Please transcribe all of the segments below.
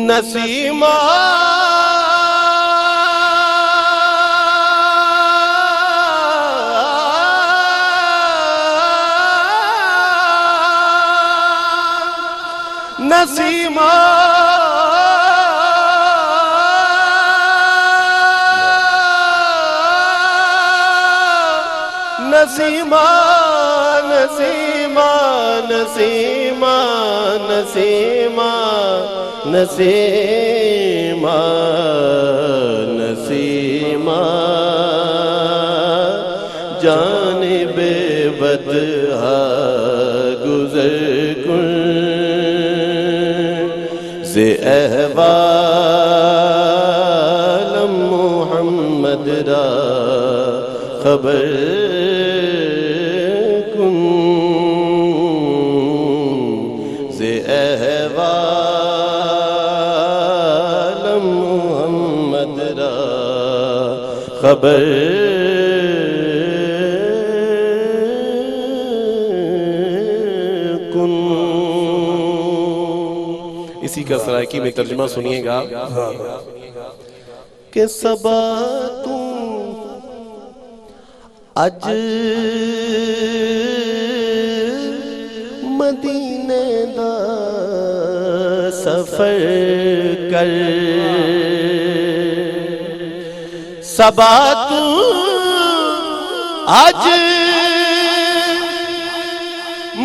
Nasima Nasima Nasima Nasima Nasima Nasima Nasima Nasima جانب بدہا گزر کن سے احوال محمد را خبر کن سے احوال محمد را خبر کن۔ اسی کا سرائکی میں ترجمہ سنیے گا کہ صبا توں اج مدینے دا سفر کر صبا توں اج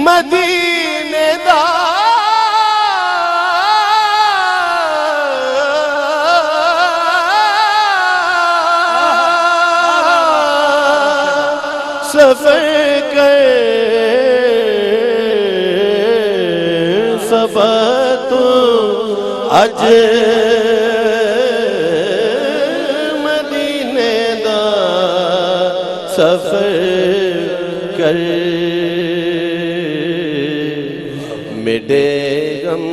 مدینے دا سفر کر صبا تو اج مدینے دا سفر کر میرے غم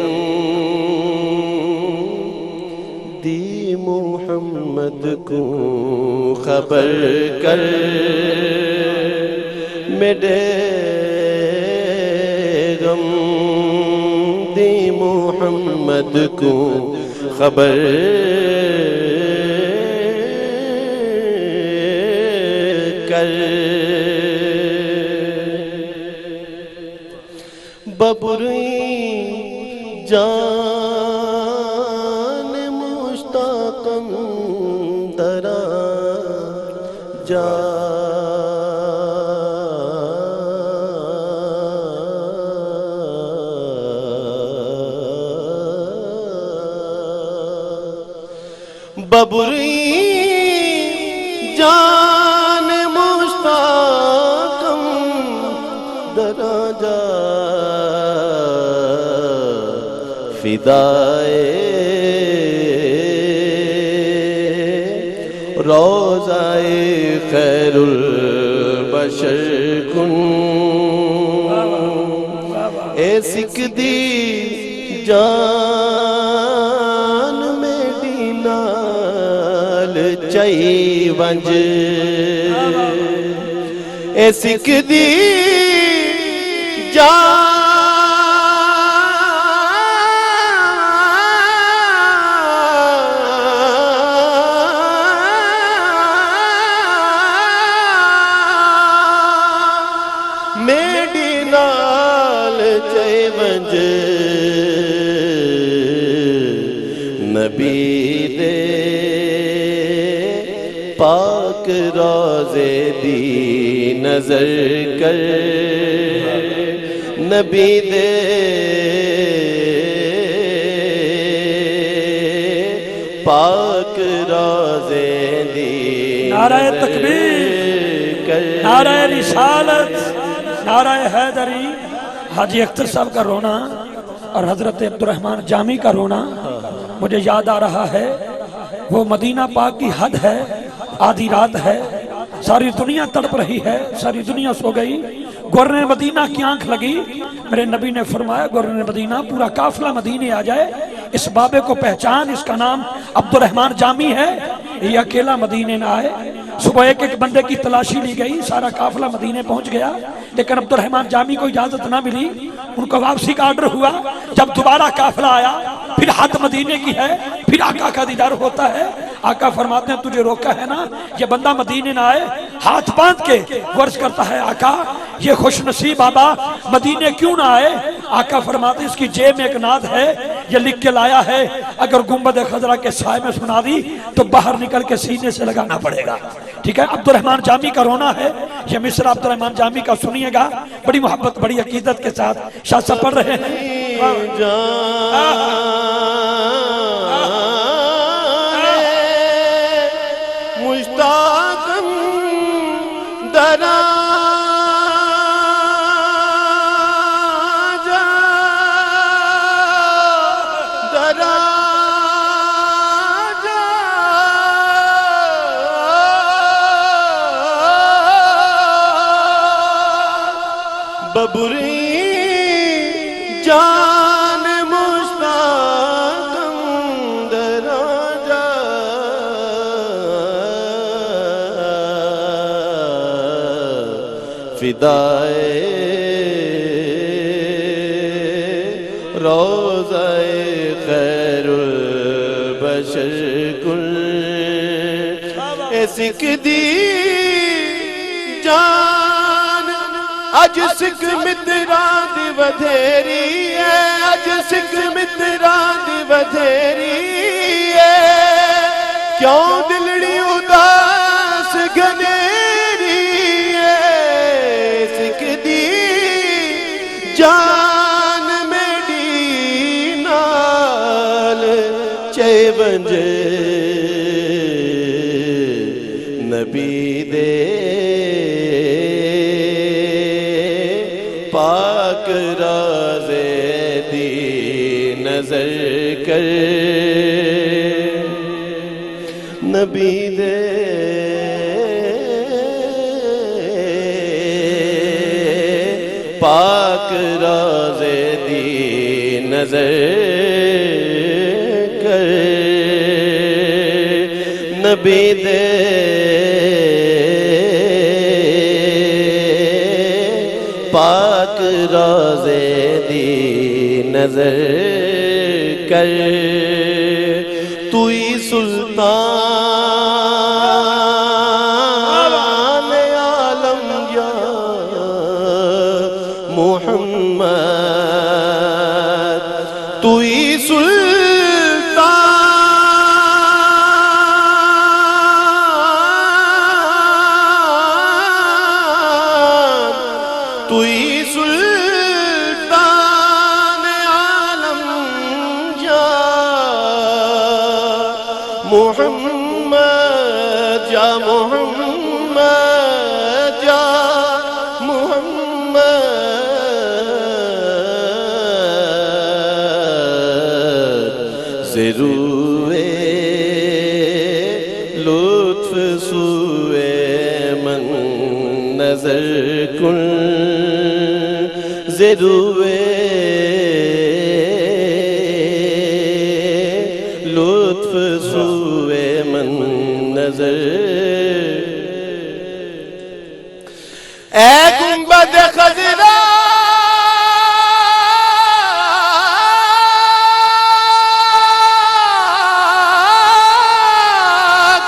دی محمد کو خبر کر میرے غم دی محمد کو خبر کر ببری جان مشتاقم درا جا ببری جان مشتاقم دراجہ فدائے روضائے خیر البشر کن اے سکھ دی جان میری نال چائی ونج اے سکھ دی جان میری نال چائی ونج نبی دے پاک روزے دی نظر کر نبی دے پاک روزے دی نعرہ تکبیر، نعرہ رسالت، نعرہ حیدری۔ حاجی اختر صاحب کا رونا اور حضرت عبدالرحمن جامی کا رونا مجھے یاد آ رہا ہے۔ وہ مدینہ پاک کی حد ہے، آدھی رات ہے، ساری دنیا تڑپ رہی ہے، ساری دنیا سو گئی، گورنر مدینہ کی آنکھ لگی۔ میرے نبی نے فرمایا گورنر مدینہ پورا قافلہ مدینے آ جائے، اس بابے کو پہچان، اس کا نام عبدالرحمن جامی ہے، یہ اکیلا مدینے نہ آئے۔ صبح ایک ایک بندے کی تلاشی لی گئی، سارا قافلہ مدینے پہنچ گیا، لیکن عبدالرحمن جامی کو اجازت نہ ملی، ان کو واپسی کا آرڈر ہوا۔ جب دوبارہ قافلہ آیا پھر حد مدینے کی ہے، پھر آقا کا دیدار ہوتا ہے۔ آقا فرماتے ہیں تجھے روکا ہے نا یہ بندہ مدینے نہ آئے، ہاتھ باندھ کے ورز کرتا ہے آقا یہ خوش نصیب بابا مدینے کیوں نہ آئے؟ آقا فرماتے ہیں اس کی جیب میں ایک نعت ہے، یہ لکھ کے لایا ہے، اگر گنبد خضرا کے سائے میں سنا دی تو باہر نکل کے سینے سے لگانا پڑے گا۔ ٹھیک ہے، عبد الرحمن جامی کا رونا ہے، یہ مصرع عبد الرحمن جامی کا سنیے گا، بڑی محبت بڑی عقیدت کے ساتھ شاہ صاحب پڑھ رہے ہیں۔ مشتاقم درا ببری جان مشتاقم دراجا فدائے روضہ خیر البشر کل اے سکھ دی جان اج سکھ متراں دی ودھیری ہے، اج سکھ متراں دی ودھیری ہے، کیوں دلڑی اداس گھنیری ہے، سکھ دی جان میری نال چے بنجے نبی دے پاک رازے دی نظر کر، نبی دے پاک رازے دی نظر کر، نبی دے پاک روزے دی نظر کر، توئی سلطان عالم یا محمد، توئی سلطان توئی سلطان عالم یا محمد، یا محمد، یا محمد، ضروے لطف سوئے من نظر کن، ضروے لطف سوئے من نظر، اے گنبد خضرا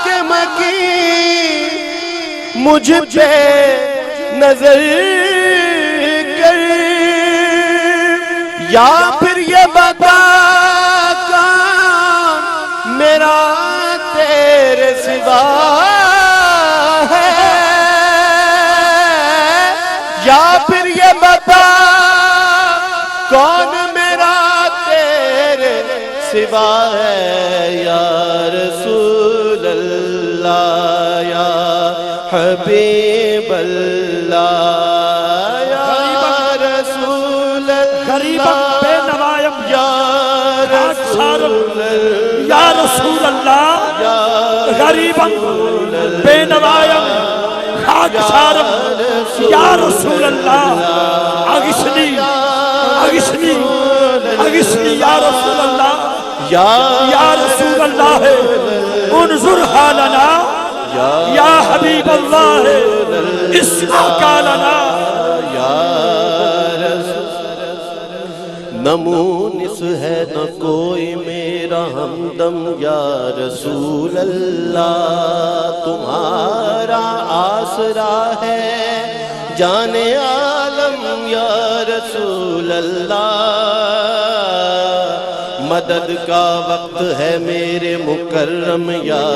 کے مکی مجھ پہ نظر کر، یا پھر یہ بتا کون میرا تیرے سوا ہے، یا پھر یہ بتا کون میرا تیرے سوا ہے، یا رسول اللہ یا حبیب اللہ یا رسول غریباً بے نوائم یا رسول اللہ یا رسول اللہ، غریباً بے نوائم خاک سارم یا رسول اللہ، اغثنی اغثنی اغثنی یا رسول اللہ، یا رسول اللہ انظر حالنا یا حبیب اللہ اسمع قالنا، نمونس ہے نہ کوئی میرا ہمدم یا رسول اللہ، تمہارا آسرا ہے جان عالم یا رسول اللہ، مدد کا وقت ہے میرے مکرم یا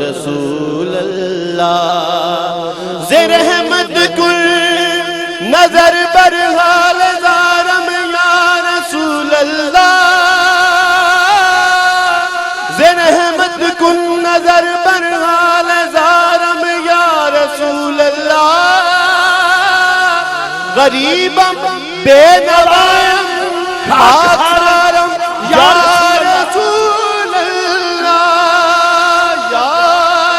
رسول اللہ، زیر احمد کل نظر بر حال زارم یا رسول اللہ، زیر احمد کل نظر بر حال زارم یا رسول اللہ، غریبم بے نوائم خاکسارم یا رسول اللہ، یا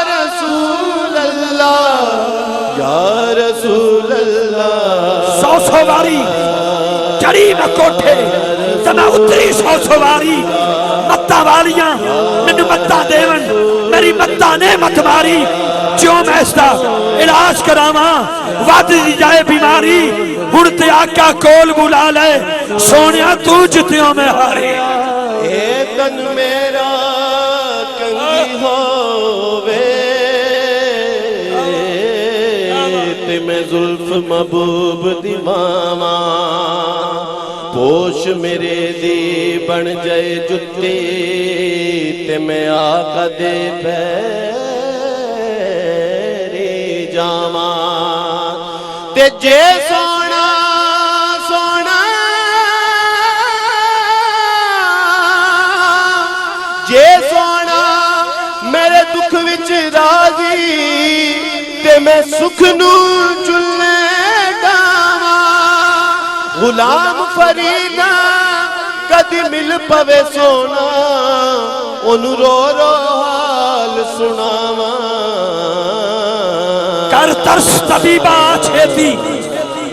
رسول اللہ، یا رسول اللہ، سو واری چڑی میں کوٹھے تے میں اتری سو واری، متاں والیاں مینوں متاں دیون، میری متاں نے مت ماری، جو میں اس دا علاج کراواں ود دی جائے بیماری، ہن تے آقا کول بلا لے سونیا تو جتیوں میں ہاری، اے تن میرا کنگی ہووے تے میں زلف محبوب دی ماما، پوش میرے دی بن جائے جتی تے میں آقا دے پیری جاما، تے جے سونا سونا جے سونا میرے دکھ وچ راضی تے میں سکھ نو چلنے گاواں، غلام فریدا کدی مل پوے سونا اونوں رو رو حال سناواں، کر ترس طبیبہ چھیتی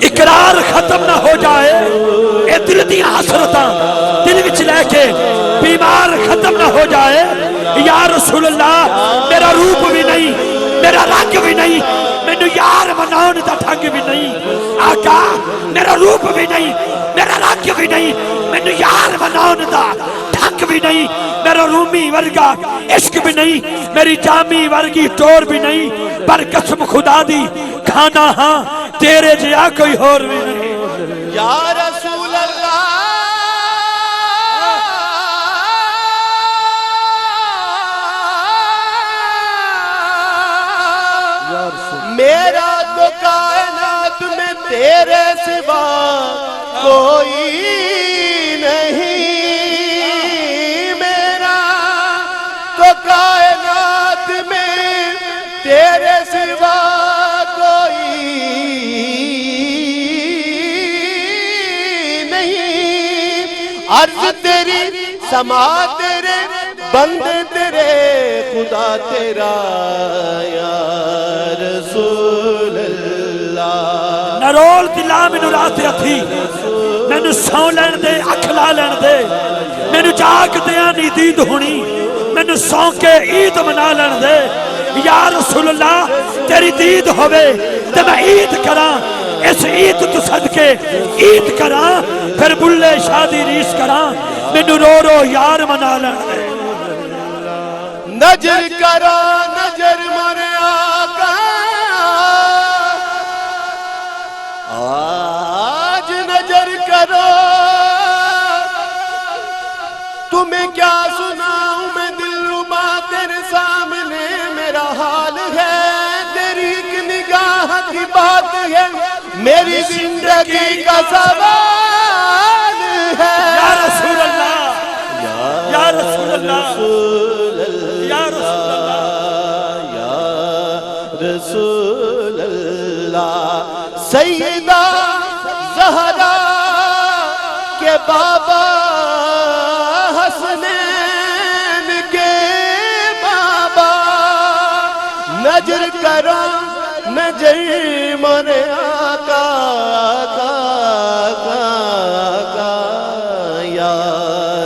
اقرار ختم نہ ہو جائے، اے دل دی حسرتاں دل وچ لے کے بیمار ختم نہ ہو جائے، یا رسول اللہ میرا روپ بھی نہیں میرا رنگ بھی نہیں، مینو یار مناؤن دا ڈھنگ بھی نہیں، آقا میرا روپ بھی نہیں میرا رنگ بھی نہیں، مینو یار مناؤن دا ڈھنگ بھی نہیں، میرا رومی ورگا عشق بھی نہیں، میری جامی ورگی ٹور بھی نہیں، پر قسم خدا دی کھانا ہاں تیرے جیا کوئی اور بھی نہیں، یا رسول اللہ میرا تو کائنات میں تیرے سوا کوئی نہیں، میرا تو کائنات میں تیرے سوا کوئی نہیں، عرض تیری سما تیرے بندے تیرے خدا تیرا یا رسول اللہ، نرول دلا مینو رات رکھی، مینو سو لین دے اکھلا لین دے، مینو جاگ دیاں نی دید ہونی، مینو سو کے عید منا لین دے، یا رسول اللہ تیری دید ہوئے تے میں عید کراں، اس عید تو صدقے عید کراں، پھر بلے شادی ریس کراں، مینو رو رو یار منا لین دے، نظر کرا نظر مرے آقا، آج نظر کرو تمہیں کیا سناؤں میں دلربا تیرے سامنے میرا حال ہے، تیری ایک نگاہ کی بات ہے میری زندگی کا سوال ہے، یا رسول اللہ یا رسول اللہ یا رسول اللہ یا رسول اللہ، سیدہ زہرا کے بابا حسنین کے بابا، نظر کرو نظر مرے آقا آقا آقا یا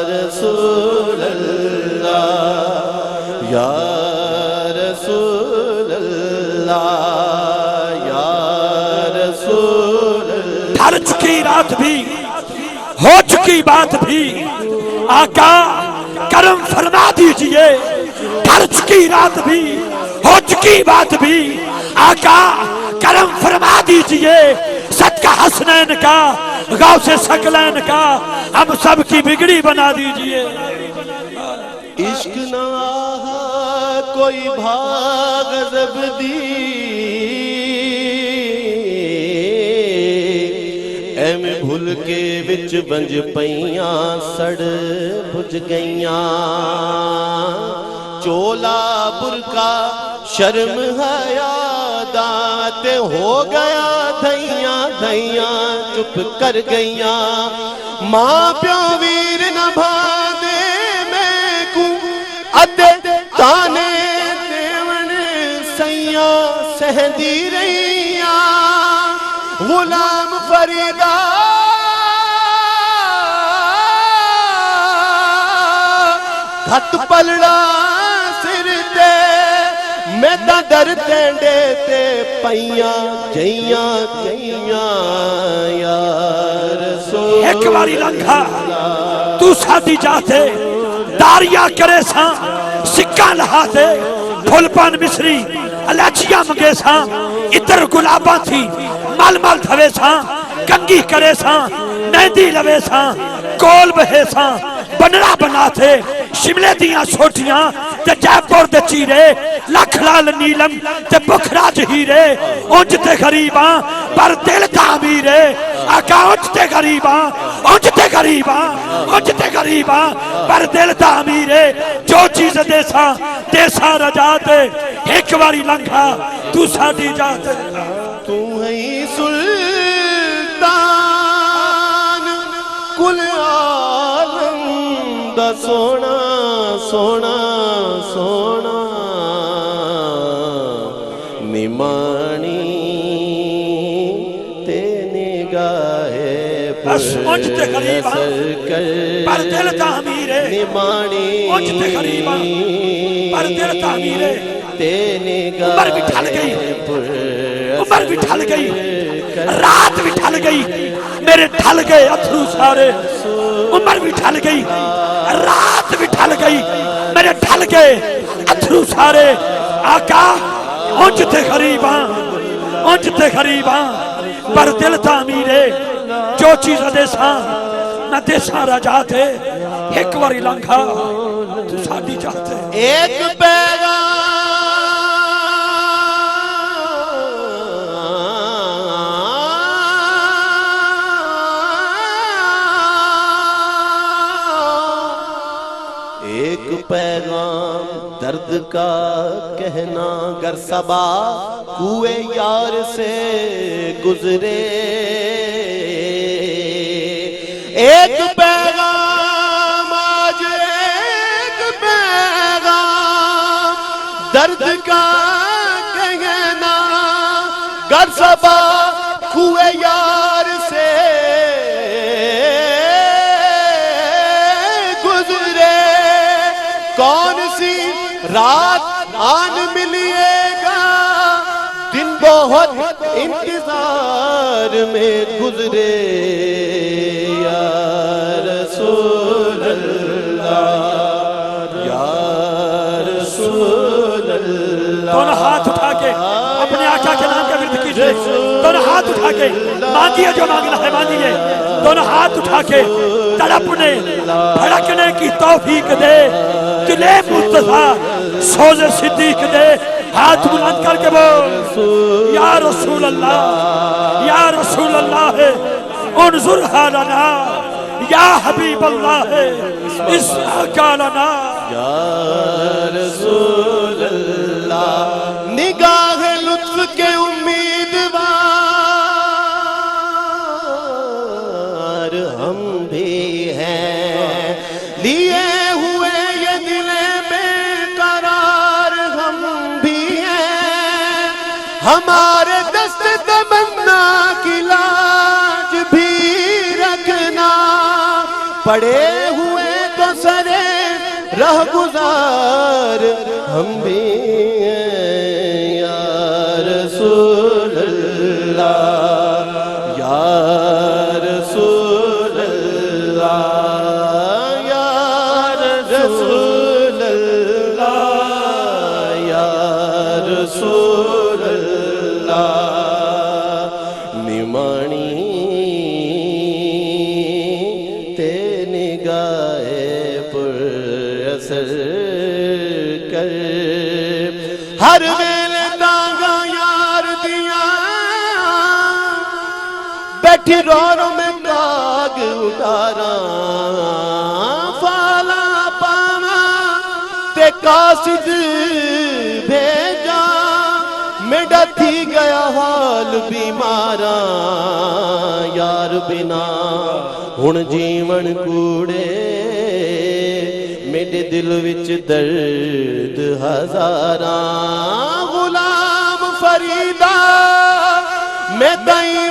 رسول اللہ، یا رسول اللہ، یا رسول اللہ، ڈھل چکی رات بھی ہو چکی بات بھی آقا کرم فرما دیجئے، ڈھل چکی رات بھی ہو چکی بات بھی آقا کرم فرما دیجئے، صدقہ حسنین کا غوث ثقلین کا ہم سب کی بگڑی بنا دیجئے۔ عشق نہ آہا کوئی بھاگ غضب دی، ایویں بھول کے وچ بنج پئیاں سڑ بجھ گئیاں، چولا برقع شرم حیا دات ہو گیا، دھیاں دھیاں چپ کر گئیاں، ماں پیو ویر نہ بھادے میں کو ادے تانے دیون سیاں سہندی رہیاں، غلام فریدہ گھت پلڑا سر تے میں تا در تینڈے تے پئیاں جئیاں جئیاں یا رسول ایک باری لنگھا تو ساتھی جاتے داریا کرے ساں سکہ لہاتے پھول پان مصری الیچیاں مگے ساں اتر گلاباں تھی مال مال تھوے ساں کنگی کرے ساں مہندی لوے ساں کول بہے ساں بنرا بناتے شملے دیاں چھوٹیاں تے جے پور دے چیرے لکھ لال نیلم تے بکھرا جہیرے اونجتے غریباں پر دل تعمیرے آقا اونجتے غریباں اونجتے غریباں اونجتے غریباں پر دل تعمیرے جو چیز دے سا رجاتے ایک باری لنگھا تو ساتھی جاتے تو ہے سلطان کل عالم دا سونا سونا سونا، نمانی تے نگاہ بس اونجتے غریباں پر دل تعمیرے، نمانی اونجتے غریباں پر دل تعمیرے، تے نگاہ عمر بھی ڈھل گئی، عمر بھی ڈھل گئی، رات بھی ڈھل گئی، میرے ڈھل گئے اتھرو سارے، عمر بھی ڈھل گئی، رات بھی ڈھل گئی، میرے ڈھل گئے اتھرو سارے، آقا اونجتے غریباں اونجتے غریباں پر دل تعمیرے، جو چیز دے ساں نہ دے ساں رجاتے ایک واری لنگھا تو ساتھی جاتے ایک پیغام ایک پیغام درد کا کہنا گر صبا کوئے یار سے گزرے، ایک پیغام آج ایک پیغام درد کا کہنا گر صبا کوئے یار سے گزرے، کون سی رات آن ملیے گا دن بہت انتظار میں گزرے، یا رسول اللہ یا رسول اللہ، دونوں ہاتھ اٹھا کے اپنے آقا کے نام کا ورد کیجئے، دونوں ہاتھ اٹھا کے مانگیے جو مانگنا ہے مانگیے، دونوں ہاتھ اٹھا کے تڑپنے بھڑکنے کی توفیق دے، دلے مرتضیٰ سوز صدیق دے، ہاتھ بلند کر کے بول یا رسول اللہ یا رسول اللہ انظر حالنا یا حبیب اللہ اسمع لنا یا رسول اللہ، نگاہ لطف کے امیدوار ہم بھی ہیں، لیے ہوئے یہ دل بے قرار ہم بھی ہیں، ہمارے دست تمنا کی لاج بھی رکھنا، پڑے ہوئے تو سرے رہ گزار ہم بھی ہیں، یا رسول اللہ یا رسول اللہ۔ اثر کر ہر ویلے تانگا یار دیاں بیٹھی رو رو میں کاغ اڈاراں فالا پاواں تے قاصد بھیجا میڈا تھی گیا حال بیماراں یار بنا ہن جیون کوڑے میرے دل وچ درد ہزاراں غلام فریدا میں تائیں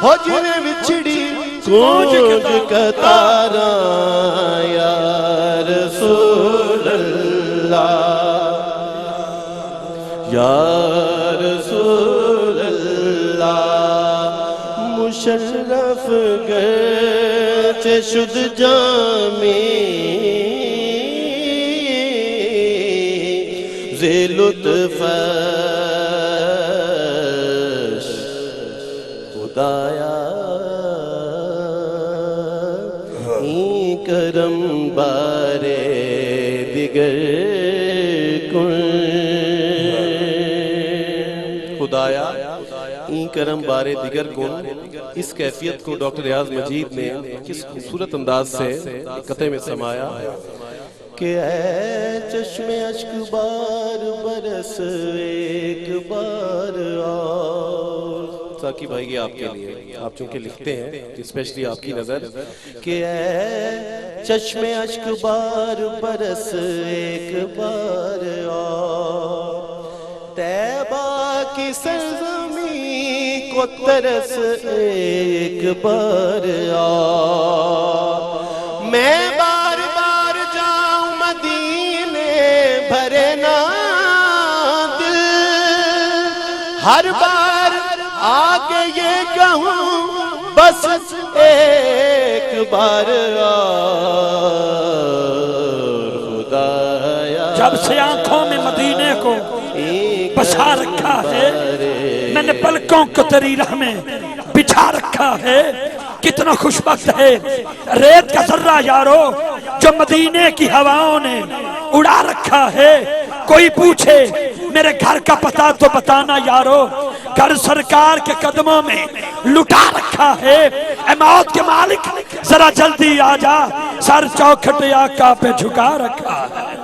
ہو جنے وچھڑی کونج کتاراں یا رسول اللہ یا رسول اللہ مشرف گرچہ شد جامی ذی لطفش خدایا این کرم بارے دیگر کن خدایا این کرم بارے دیگر کن اس کیفیت کو ڈاکٹر ریاض مجید نے کس خوبصورت انداز سے قطعے میں سمایا کہ اے چشم اشک بار برس ایک بار اور ساکی بھائی یہ آپ کے لیے آپ چونکہ لکھتے ہیں اسپیشلی آپ کی نظر کہ اے چشم اشک بار برس ایک بار اور طیبہ کی سرزمین کو ترس ایک بار اور میں بار بار جاؤں مدینے بھرے نا دل ہر بار آگے یہ کہوں بس ایک بار اور خدایا جب سے آنکھوں میں مدینے کو بچھا رکھا ہے میں نے پلکوں کو تیری راہ میں بچھا رکھا ہے کتنا خوشبخت ہے ریت کا ذرہ یارو جو مدینے کی ہواؤں نے اڑا رکھا ہے کوئی پوچھے میرے گھر کا پتہ تو بتانا یارو گھر سرکار کے قدموں میں لٹا رکھا ہے اے موت کے مالک ذرا جلدی آجا سر چوکھٹ آقا پہ جھکا رکھا ہے